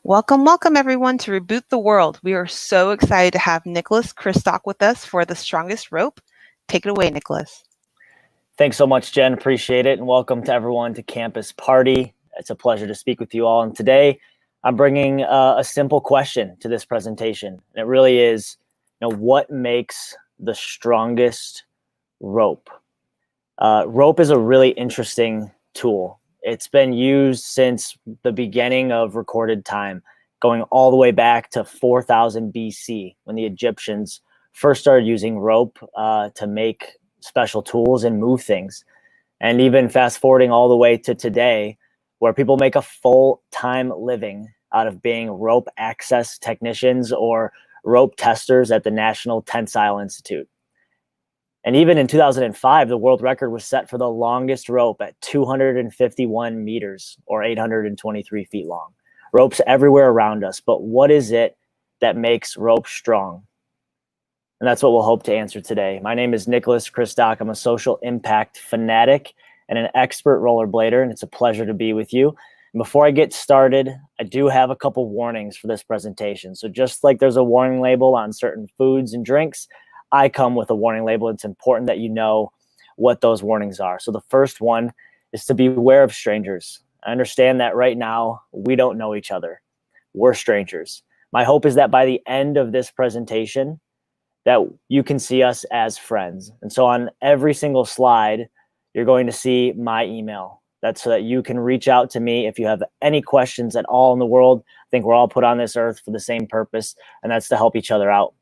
Welcome, welcome everyone to Reboot the World. We are so excited to have Nicholas Kristock with us for The Strongest Rope. Take it away, Nicholas. Thanks so much, Jen. Appreciate it. And welcome to everyone to Campus Party. It's a pleasure to speak with you all. And today I'm bringing a simple question to this presentation. And it really is, what makes the strongest rope? Rope is a really interesting tool. It's been used since the beginning of recorded time, going all the way back to 4000 BC when the Egyptians first started using rope to make special tools and move things. And even fast forwarding all the way to today, where people make a full-time living out of being rope access technicians or rope testers at the National Tensile Institute. And even in 2005, the world record was set for the longest rope at 251 meters or 823 feet long. Ropes everywhere around us, but what is it that makes rope strong? And that's what we'll hope to answer today. My name is Nicholas Kristock. I'm a social impact fanatic and an expert rollerblader, and it's a pleasure to be with you. And before I get started, I do have a couple warnings for this presentation. So just like there's a warning label on certain foods and drinks, I come with a warning label. It's important that you know what those warnings are. So the first one is to beware of strangers. I understand that right now we don't know each other. We're strangers. My hope is that by the end of this presentation, that you can see us as friends. And so on every single slide, you're going to see my email. That's so that you can reach out to me if you have any questions at all in the world. I think we're all put on this earth for the same purpose, and that's to help each other out.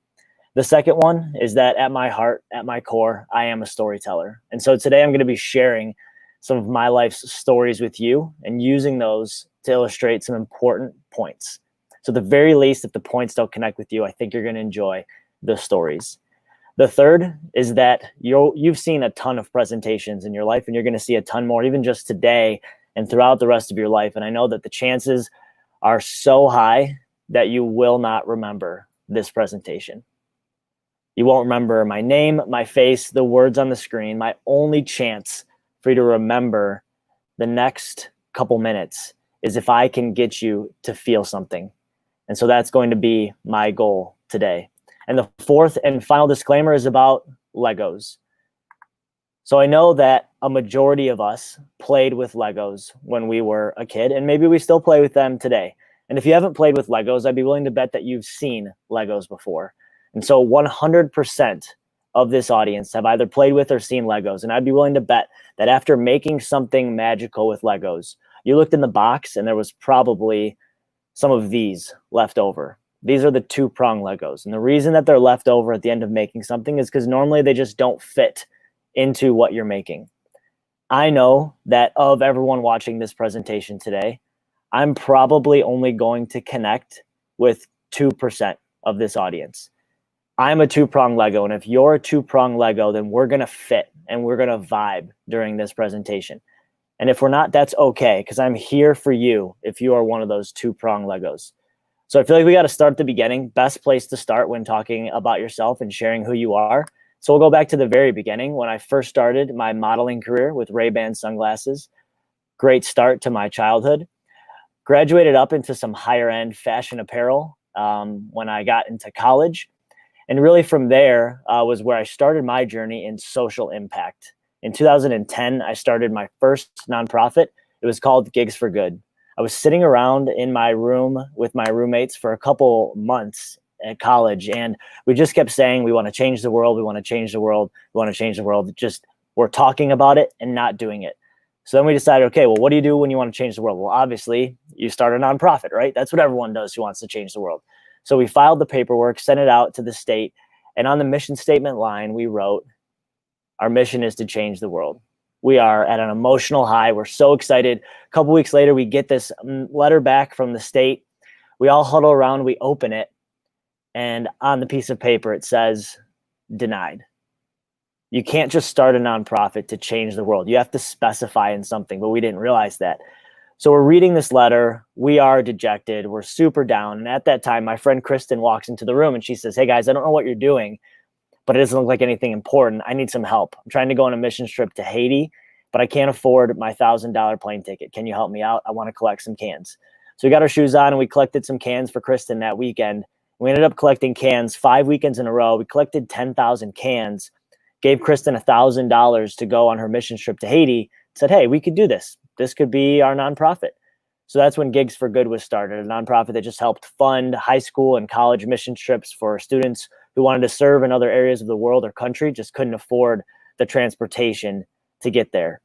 The second one is that at my heart, at my core, I am a storyteller. And so today I'm going to be sharing some of my life's stories with you and using those to illustrate some important points. So at the very least, if the points don't connect with you, I think you're going to enjoy the stories. The third is that you've seen a ton of presentations in your life, and you're going to see a ton more, even just today and throughout the rest of your life. And I know that the chances are so high that you will not remember this presentation. You won't remember my name, my face, the words on the screen. My only chance for you to remember the next couple minutes is if I can get you to feel something. And so that's going to be my goal today. And the fourth and final disclaimer is about Legos. So I know that a majority of us played with Legos when we were a kid, and maybe we still play with them today. And if you haven't played with Legos, I'd be willing to bet that you've seen Legos before. And so 100% of this audience have either played with or seen Legos. And I'd be willing to bet that after making something magical with Legos, you looked in the box and there was probably some of these left over. These are the two-prong Legos. And the reason that they're left over at the end of making something is because normally they just don't fit into what you're making. I know that of everyone watching this presentation today, I'm probably only going to connect with 2% of this audience. I'm a two-prong Lego, and if you're a two-prong Lego, then we're going to fit and we're going to vibe during this presentation. And if we're not, that's okay, because I'm here for you if you are one of those two-prong Legos. So I feel like we got to start at the beginning. Best place to start when talking about yourself and sharing who you are. So we'll go back to the very beginning when I first started my modeling career with Ray-Ban sunglasses. Great start to my childhood. Graduated up into some higher-end fashion apparel when I got into college. And really from there was where I started my journey in social impact. In 2010, I started my first nonprofit. It was called Gigs for Good. I was sitting around in my room with my roommates for a couple months at college, and we just kept saying, we want to change the world, we want to change the world, we want to change the world. Just we're talking about it and not doing it. So then we decided, okay, well, what do you do when you want to change the world? Well, obviously, you start a nonprofit, right? That's what everyone does who wants to change the world. So we filed the paperwork, sent it out to the state, and on the mission statement line, we wrote, our mission is to change the world. We are at an emotional high. We're so excited. A couple weeks later, we get this letter back from the state. We all huddle around, we open it, and on the piece of paper, it says, denied. You can't just start a nonprofit to change the world. You have to specify in something, but we didn't realize that. So we're reading this letter. We are dejected. We're super down. And at that time, my friend Kristen walks into the room and she says, hey guys, I don't know what you're doing, but it doesn't look like anything important. I need some help. I'm trying to go on a mission trip to Haiti, but I can't afford my $1,000 plane ticket. Can you help me out? I want to collect some cans. So we got our shoes on and we collected some cans for Kristen that weekend. We ended up collecting cans 5 weekends in a row. We collected 10,000 cans, gave Kristen $1,000 to go on her mission trip to Haiti, said, hey, we could do this. This could be our nonprofit. So that's when Gigs for Good was started, a nonprofit that just helped fund high school and college mission trips for students who wanted to serve in other areas of the world or country, just couldn't afford the transportation to get there.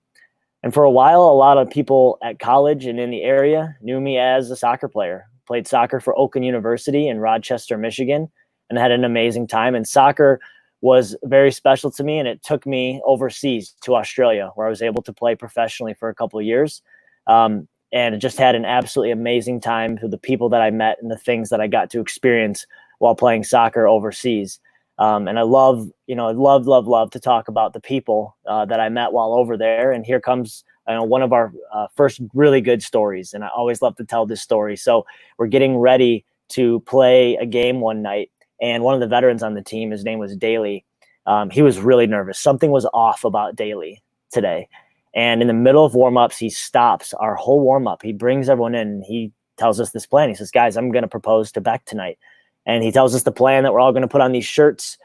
And for a while, a lot of people at college and in the area knew me as a soccer player. Played soccer for Oakland University in Rochester, Michigan, and had an amazing time. And soccer was very special to me, and it took me overseas to Australia, where I was able to play professionally for a couple of years. And just had an absolutely amazing time with the people that I met and the things that I got to experience while playing soccer overseas. And I love to talk about the people that I met while over there. And here comes one of our first really good stories. And I always love to tell this story. So we're getting ready to play a game one night. And one of the veterans on the team, his name was Daly. He was really nervous. Something was off about Daly today. And in the middle of warmups, he stops our whole warmup. He brings everyone in. And he tells us this plan. He says, guys, I'm going to propose to Beck tonight. And he tells us the plan that we're all going to put on these shirts.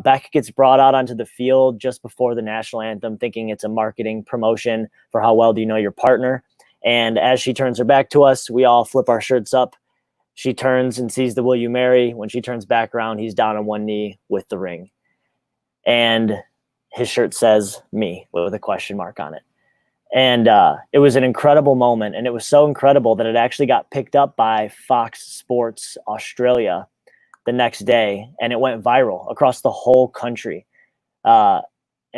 Beck gets brought out onto the field just before the national anthem, thinking it's a marketing promotion for how well do you know your partner. And as she turns her back to us, we all flip our shirts up. She turns and sees the Will You Marry. When she turns back around, he's down on one knee with the ring. And his shirt says me with a question mark on it. And it was an incredible moment. And it was so incredible that it actually got picked up by Fox Sports Australia the next day. And it went viral across the whole country. And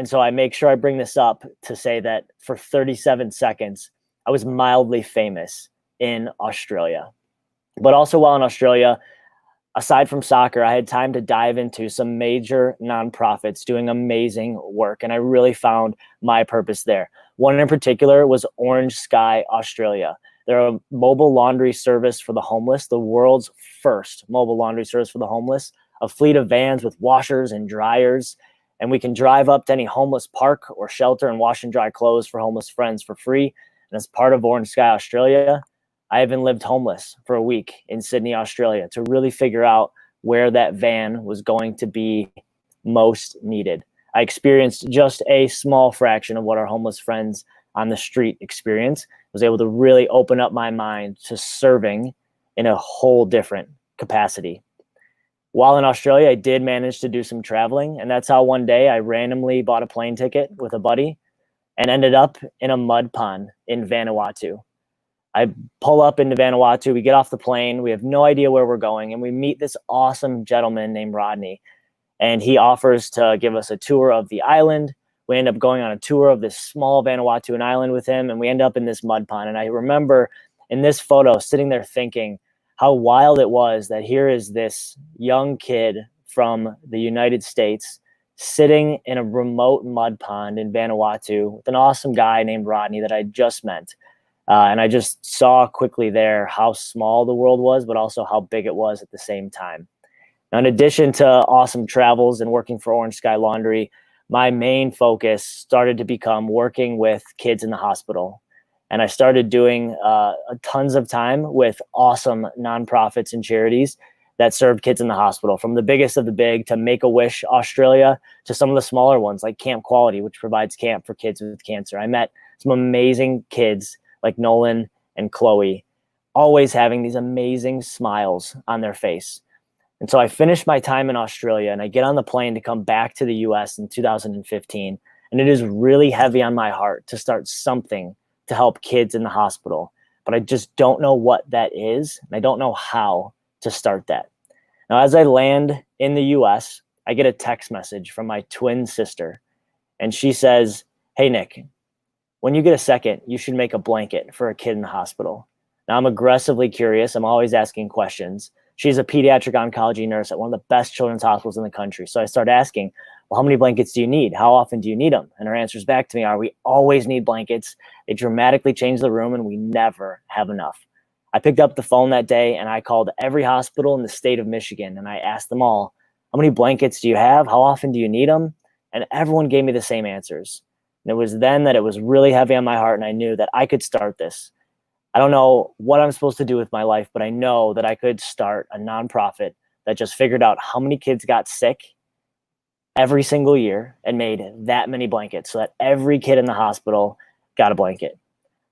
so I make sure I bring this up to say that for 37 seconds, I was mildly famous in Australia. But also while in Australia, aside from soccer, I had time to dive into some major nonprofits doing amazing work. And I really found my purpose there. One in particular was Orange Sky Australia. They're a mobile laundry service for the homeless, the world's first mobile laundry service for the homeless, a fleet of vans with washers and dryers. And we can drive up to any homeless park or shelter and wash and dry clothes for homeless friends for free. And as part of Orange Sky Australia, I even lived homeless for a week in Sydney, Australia, to really figure out where that van was going to be most needed. I experienced just a small fraction of what our homeless friends on the street experience. I was able to really open up my mind to serving in a whole different capacity. While in Australia, I did manage to do some traveling, and that's how one day I randomly bought a plane ticket with a buddy and ended up in a mud pond in Vanuatu. I pull up into Vanuatu, we get off the plane, we have no idea where we're going, and we meet this awesome gentleman named Rodney. And he offers to give us a tour of the island. We end up going on a tour of this small Vanuatuan island with him, and we end up in this mud pond. And I remember in this photo sitting there thinking how wild it was that here is this young kid from the United States sitting in a remote mud pond in Vanuatu with an awesome guy named Rodney that I just met. And I just saw quickly there how small the world was, but also how big it was at the same time. Now, in addition to awesome travels and working for Orange Sky Laundry, my main focus started to become working with kids in the hospital. And I started doing tons of time with awesome nonprofits and charities that served kids in the hospital, from the biggest of the big to Make-A-Wish Australia to some of the smaller ones like Camp Quality, which provides camp for kids with cancer. I met some amazing kids like Nolan and Chloe, always having these amazing smiles on their face. And so I finished my time in Australia and I get on the plane to come back to the US in 2015. And it is really heavy on my heart to start something to help kids in the hospital. But I just don't know what that is. And I don't know how to start that. Now, as I land in the US, I get a text message from my twin sister. And she says, "Hey, Nick, when you get a second, you should make a blanket for a kid in the hospital." Now, I'm aggressively curious. I'm always asking questions. She's a pediatric oncology nurse at one of the best children's hospitals in the country. So I start asking, well, how many blankets do you need? How often do you need them? And her answers back to me are, we always need blankets. They dramatically change the room and we never have enough. I picked up the phone that day and I called every hospital in the state of Michigan and I asked them all, how many blankets do you have? How often do you need them? And everyone gave me the same answers. And it was then that it was really heavy on my heart and I knew that I could start this. I don't know what I'm supposed to do with my life, but I know that I could start a nonprofit that just figured out how many kids got sick every single year and made that many blankets so that every kid in the hospital got a blanket.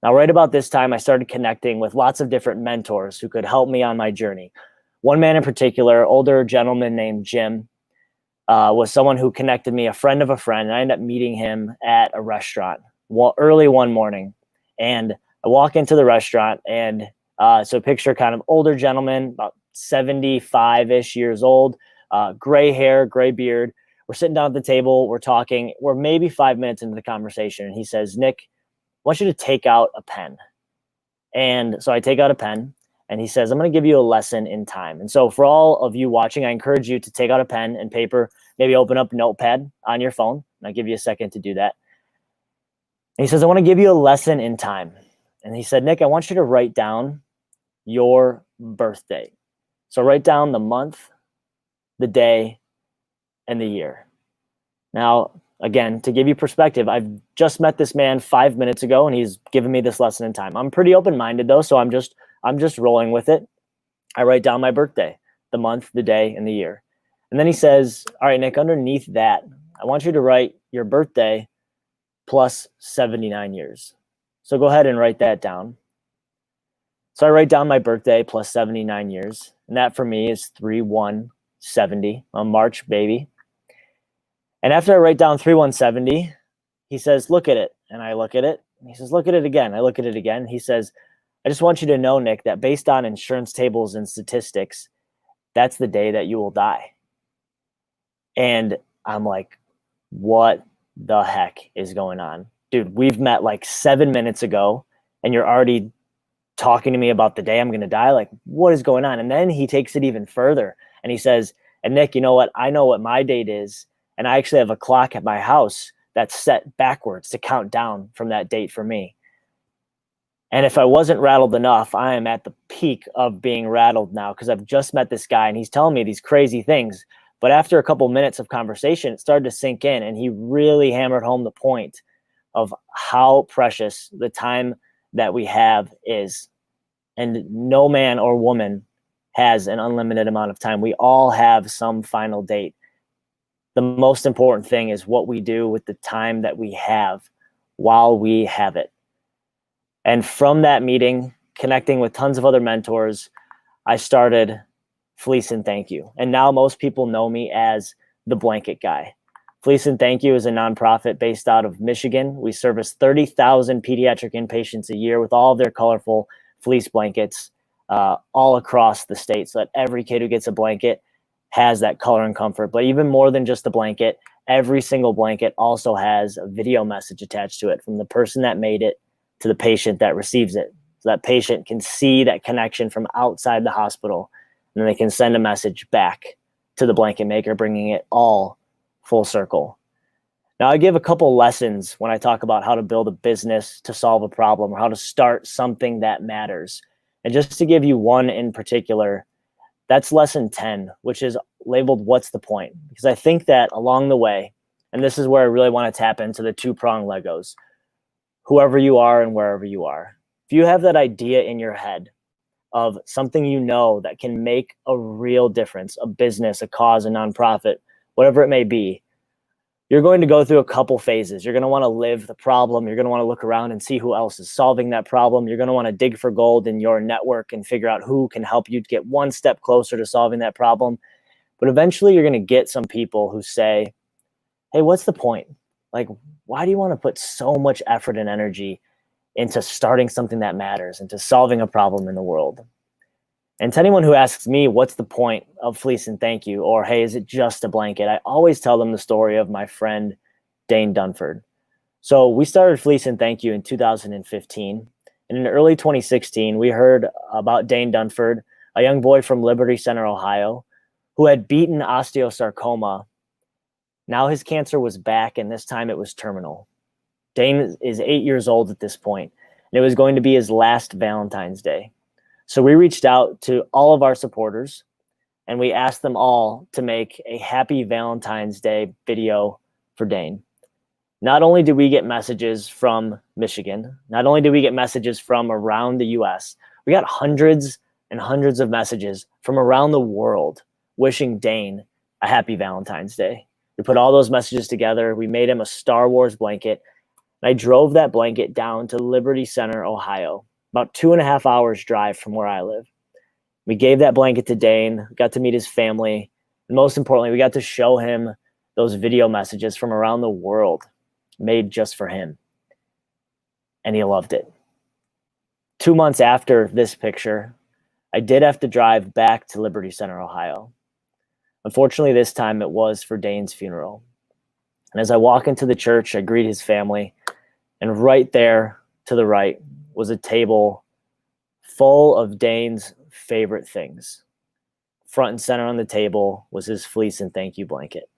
Now, right about this time, I started connecting with lots of different mentors who could help me on my journey. One man in particular, older gentleman named Jim, was someone who connected me, a friend of a friend, and I ended up meeting him at a restaurant early one morning. And I walk into the restaurant, and so picture kind of older gentleman, about 75-ish years old, gray hair, gray beard. We're sitting down at the table, we're talking, we're maybe 5 minutes into the conversation, and he says, "Nick, I want you to take out a pen." And so I take out a pen, and he says, "I'm going to give you a lesson in time." And so for all of you watching, I encourage you to take out a pen and paper, maybe open up Notepad on your phone. And I'll give you a second to do that. And he says, "I want to give you a lesson in time." And he said, "Nick, I want you to write down your birthday. So write down the month, the day, and the year." Now, again, to give you perspective, I've just met this man 5 minutes ago, and he's given me this lesson in time. I'm pretty open-minded though, so I'm just rolling with it. I write down my birthday, the month, the day, and the year. And then he says, "All right, Nick, underneath that, I want you to write your birthday plus 79 years. So go ahead and write that down." So I write down my birthday plus 79 years. And that for me is 3/1/70. I'm March baby. And after I write down 3/1/70, he says, "Look at it." And I look at it. And he says, "Look at it again." I look at it again. He says, "I just want you to know, Nick, that based on insurance tables and statistics, that's the day that you will die." And I'm like, what the heck is going on? Dude, we've met like 7 minutes ago, and you're already talking to me about the day I'm going to die. Like, what is going on? And then he takes it even further, and he says, "And Nick, you know what? I know what my date is. And I actually have a clock at my house that's set backwards to count down from that date for me. And if I wasn't rattled enough, I am at the peak of being rattled now because I've just met this guy and he's telling me these crazy things. But after a couple minutes of conversation, it started to sink in, and he really hammered home the point of how precious the time that we have is. And no man or woman has an unlimited amount of time. We all have some final date. The most important thing is what we do with the time that we have while we have it. And from that meeting, connecting with tons of other mentors, I started Fleece and Thank You. And now most people know me as the blanket guy. Fleece and Thank You is a nonprofit based out of Michigan. We service 30,000 pediatric inpatients a year with all of their colorful fleece blankets all across the state, so that every kid who gets a blanket has that color and comfort. But even more than just the blanket, every single blanket also has a video message attached to it from the person that made it to the patient that receives it. So that patient can see that connection from outside the hospital, and then they can send a message back to the blanket maker, bringing it all full circle. Now, I give a couple lessons when I talk about how to build a business to solve a problem or how to start something that matters. And just to give you one in particular, that's lesson 10, which is labeled "What's the point?" Because I think that along the way, and this is where I really want to tap into the two-prong Legos, whoever you are and wherever you are, if you have that idea in your head of something you know that can make a real difference, a business, a cause, a nonprofit, whatever it may be, you're going to go through a couple phases. You're going to want to live the problem. You're going to want to look around and see who else is solving that problem. You're going to want to dig for gold in your network and figure out who can help you get one step closer to solving that problem. But eventually you're going to get some people who say, "Hey, what's the point? Like, why do you want to put so much effort and energy into starting something that matters, into solving a problem in the world?" And to anyone who asks me, what's the point of Fleece and Thank You? Or, hey, is it just a blanket? I always tell them the story of my friend, Dane Dunford. So we started Fleece and Thank You in 2015. And in early 2016, we heard about Dane Dunford, a young boy from Liberty Center, Ohio, who had beaten osteosarcoma. Now his cancer was back, and this time it was terminal. Dane is 8 years old at this point, and it was going to be his last Valentine's Day. So we reached out to all of our supporters, and we asked them all to make a happy Valentine's Day video for Dane. not only did we get messages from Michigan, not only did we get messages from around the US, we got hundreds and hundreds of messages from around the world wishing Dane a happy Valentine's Day. We put all those messages together. We made him a Star Wars blanket. And I drove that blanket down to Liberty Center, Ohio, about 2.5 hours drive from where I live. We gave that blanket to Dane, got to meet his family. And most importantly, we got to show him those video messages from around the world made just for him. And he loved it. 2 months after this picture, I did have to drive back to Liberty Center, Ohio. Unfortunately, this time it was for Dane's funeral. And as I walk into the church, I greet his family. And right there to the right was a table full of Dane's favorite things. Front and center on the table was his fleece and thank you blanket.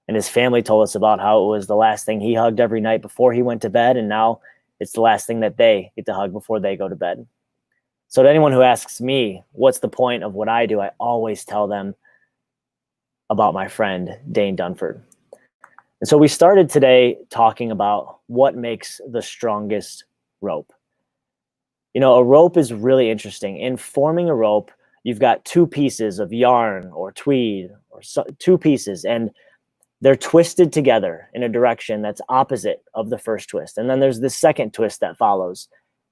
And his family told us about how it was the last thing he hugged every night before he went to bed. And now it's the last thing that they get to hug before they go to bed. So to anyone who asks me, what's the point of what I do? I always tell them about my friend, Dane Dunford. And so we started today talking about what makes the strongest rope. You know, a rope is really interesting. In forming a rope, you've got two pieces of yarn or tweed or two pieces, and they're twisted together in a direction that's opposite of the first twist. And then there's the second twist that follows.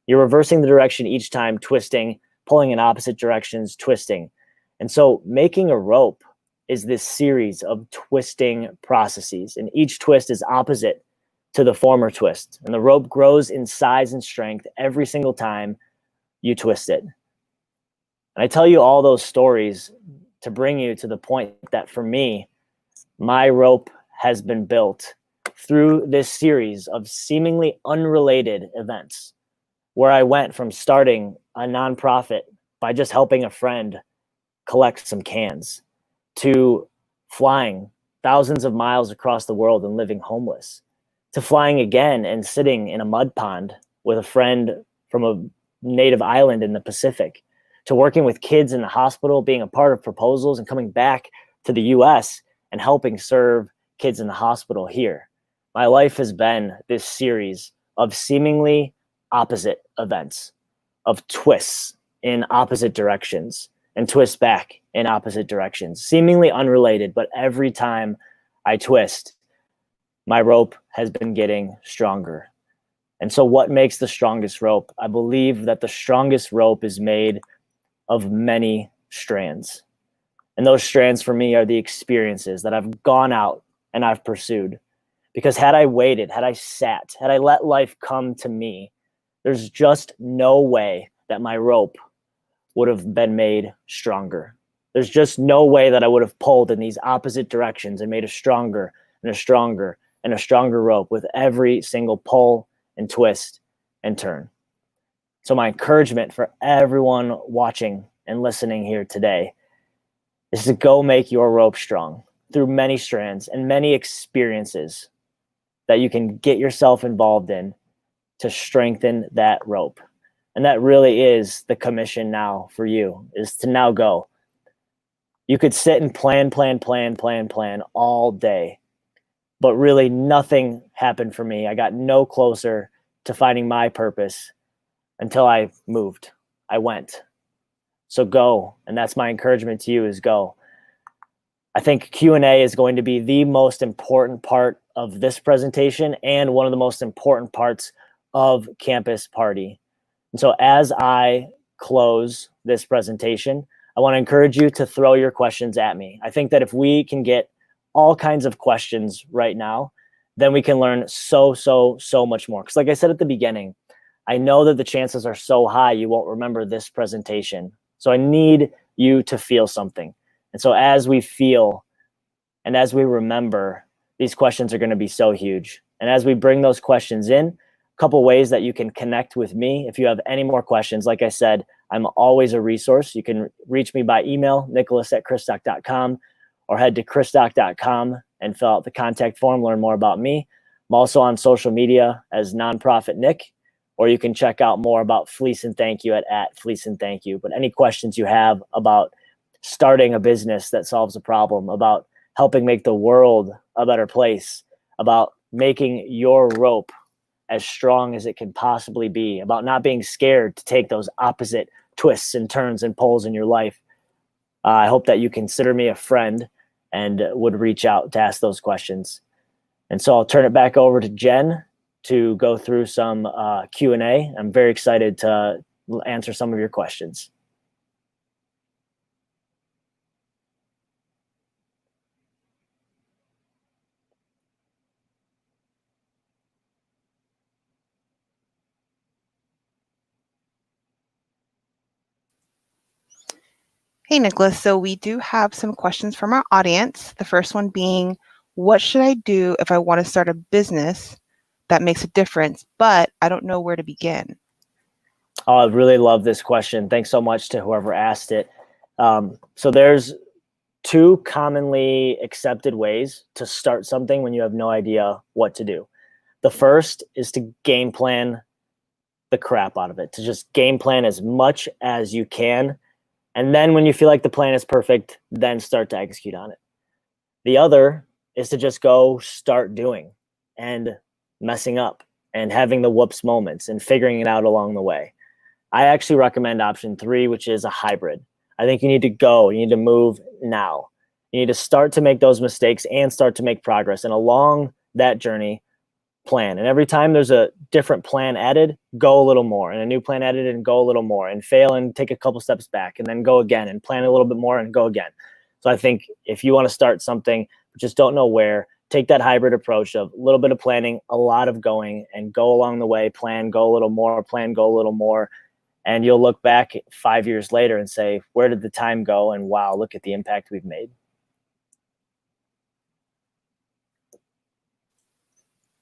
You're reversing the direction each time, twisting, pulling in opposite directions, twisting. And so making a rope is this series of twisting processes, and each twist is opposite to the former twist. And the rope grows in size and strength every single time you twist it. And I tell you all those stories to bring you to the point that for me, my rope has been built through this series of seemingly unrelated events where I went from starting a nonprofit by just helping a friend collect some cans to flying thousands of miles across the world and living homeless, to flying again and sitting in a mud pond with a friend from a native island in the Pacific, to working with kids in the hospital, being a part of proposals and coming back to the US and helping serve kids in the hospital here. My life has been this series of seemingly opposite events, of twists in opposite directions and twists back in opposite directions, seemingly unrelated, but every time I twist, my rope has been getting stronger. And so what makes the strongest rope? I believe that the strongest rope is made of many strands. And those strands for me are the experiences that I've gone out and I've pursued. Because had I waited, had I sat, had I let life come to me, there's just no way that my rope would have been made stronger. There's just no way that I would have pulled in these opposite directions and made a stronger and a stronger and a stronger rope with every single pull and twist and turn. So my encouragement for everyone watching and listening here today is to go make your rope strong through many strands and many experiences that you can get yourself involved in to strengthen that rope. And that really is the commission now for you, is to now go. You could sit and plan all day, but really nothing happened for me. I got no closer to finding my purpose until I moved. I went. So go. And that's my encouragement to you, is go. I think Q&A is going to be the most important part of this presentation and one of the most important parts of Campus Party. And so as I close this presentation, I want to encourage you to throw your questions at me. I think that if we can get all kinds of questions right now, then we can learn so much more. Because like I said at the beginning, I know that the chances are so high you won't remember this presentation. So I need you to feel something. And so as we feel and as we remember, these questions are going to be so huge. And as we bring those questions in, a couple ways that you can connect with me. If you have any more questions, like I said, I'm always a resource. You can reach me by email, nicholas@kristock.com, or head to kristock.com and fill out the contact form, learn more about me. I'm also on social media as Nonprofit Nick, or you can check out more about Fleece and Thank You at Fleece and Thank You. But any questions you have about starting a business that solves a problem, about helping make the world a better place, about making your rope as strong as it can possibly be, about not being scared to take those opposite twists and turns and pulls in your life. I hope that you consider me a friend and would reach out to ask those questions. And so I'll turn it back over to Jen to go through some Q&A. I'm very excited to answer some of your questions. Hey, Nicholas. So we do have some questions from our audience. The first one being, what should I do if I want to start a business that makes a difference, but I don't know where to begin? Oh, I really love this question. Thanks so much to whoever asked it. So there's two commonly accepted ways to start something when you have no idea what to do. The first is to game plan the crap out of it, to just game plan as much as you can. And then when you feel like the plan is perfect, then start to execute on it. The other is to just go start doing and messing up and having the whoops moments and figuring it out along the way. I actually recommend option 3, which is a hybrid. I think you need to go, you need to move now. You need to start to make those mistakes and start to make progress. And along that journey, plan. And every time there's a different plan added, go a little more, and a new plan added and go a little more, and fail and take a couple steps back and then go again and plan a little bit more and go again. So I think if you want to start something, but just don't know where, take that hybrid approach of a little bit of planning, a lot of going, and go along the way, plan, go a little more, plan, go a little more. And you'll look back 5 years later and say, where did the time go? And wow, look at the impact we've made.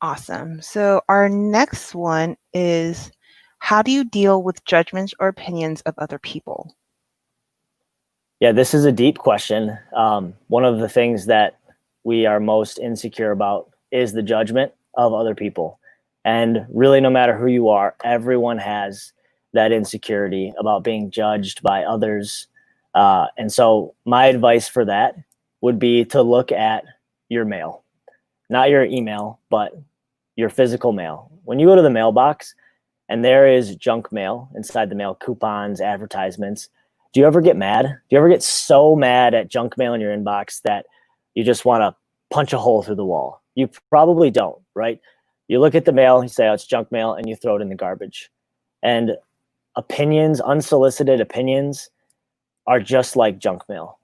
Awesome. So our next one is, how do you deal with judgments or opinions of other people? Yeah, this is a deep question. One of the things that we are most insecure about is the judgment of other people. And really, no matter who you are, everyone has that insecurity about being judged by others. And so my advice for that would be to look at your mail, not your email, but your physical mail. When you go to the mailbox and there is junk mail inside the mail, coupons, advertisements, do you ever get mad? Do you ever get so mad at junk mail in your inbox that you just want to punch a hole through the wall? You probably don't, right? You look at the mail, you say, oh, it's junk mail, and you throw it in the garbage. And opinions, unsolicited opinions, are just like junk mail.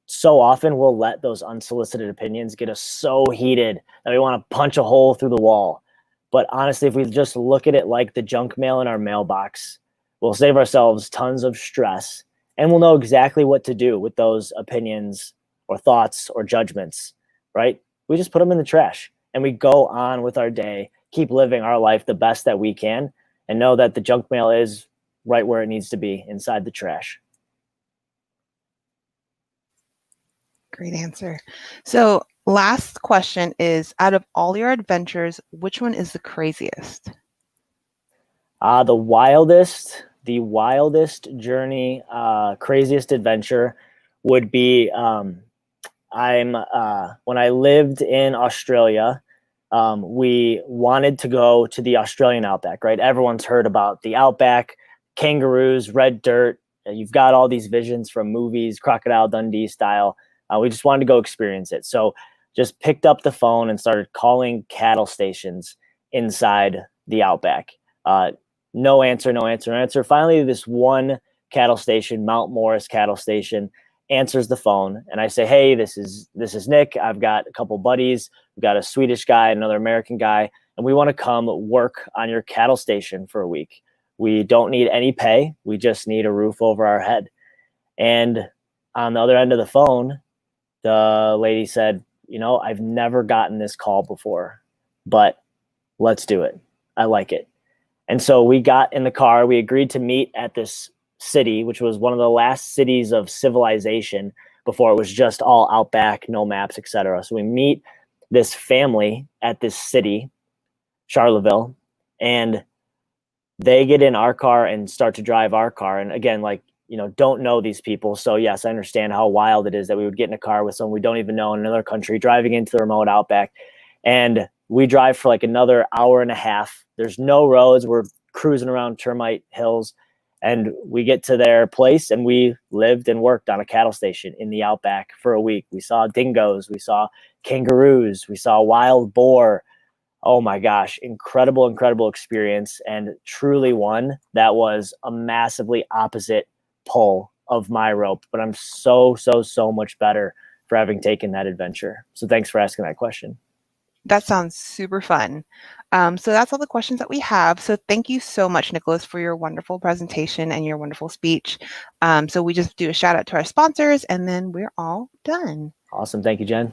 So often we'll let those unsolicited opinions get us so heated that we want to punch a hole through the wall. But honestly, if we just look at it like the junk mail in our mailbox, we'll save ourselves tons of stress, and we'll know exactly what to do with those opinions or thoughts or judgments, right? We just put them in the trash and we go on with our day, keep living our life the best that we can, and know that the junk mail is right where it needs to be, inside the trash. Great answer. So last question is, out of all your adventures, which one is the craziest? The wildest journey, craziest adventure would be when I lived in Australia, we wanted to go to the Australian outback, right? Everyone's heard about the outback, kangaroos, red dirt. You've got all these visions from movies, Crocodile Dundee style. We just wanted to go experience it. So just picked up the phone and started calling cattle stations inside the outback. No answer. Finally, this one cattle station, Mount Morris cattle station, answers the phone, and I say, hey, this is Nick. I've got a couple buddies. We've got a Swedish guy, another American guy, and we want to come work on your cattle station for a week. We don't need any pay. We just need a roof over our head. And on the other end of the phone, the lady said, I've never gotten this call before, but let's do it. I like it. And so we got in the car. We agreed to meet at this city, which was one of the last cities of civilization before it was just all outback, no maps, etc. So we meet this family at this city, Charlottesville, and they get in our car and start to drive our car. And again, don't know these people. So yes, I understand how wild it is that we would get in a car with someone we don't even know in another country, driving into the remote outback. And we drive for like another hour and a half. There's no roads. We're cruising around termite hills. And we get to their place, and we lived and worked on a cattle station in the outback for a week. We saw dingoes. We saw kangaroos. We saw wild boar. Oh my gosh, incredible, incredible experience, and truly one that was a massively opposite pull of my rope. But I'm so much better for having taken that adventure. So thanks for asking that question. That sounds super fun. So that's all the questions that we have. So thank you so much, Nicholas, for your wonderful presentation and your wonderful speech. So we just do a shout out to our sponsors, and then we're all done. Awesome. Thank you, Jen.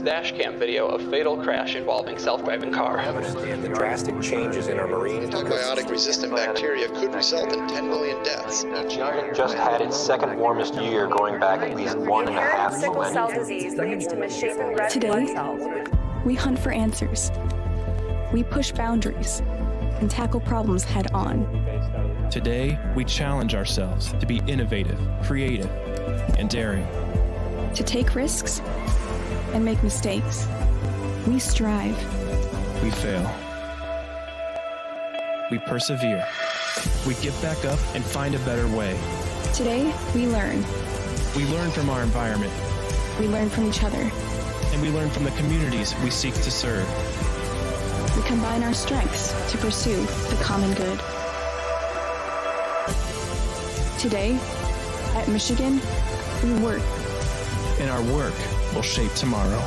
Dash cam video of fatal crash involving self-driving car. And the drastic changes in our marine antibiotic-resistant bacteria could result in 10 million deaths. China just had its second warmest year, going back at least 1.5 sickle cell millennia. disease leads to misshapen red blood cells. Today, we hunt for answers. We push boundaries and tackle problems head on. Today, we challenge ourselves to be innovative, creative, and daring. To take risks and make mistakes. We strive. We fail. We persevere. We get back up and find a better way. Today, we learn. We learn from our environment. We learn from each other. And we learn from the communities we seek to serve. We combine our strengths to pursue the common good. Today, at Michigan, we work. And our work will shape tomorrow.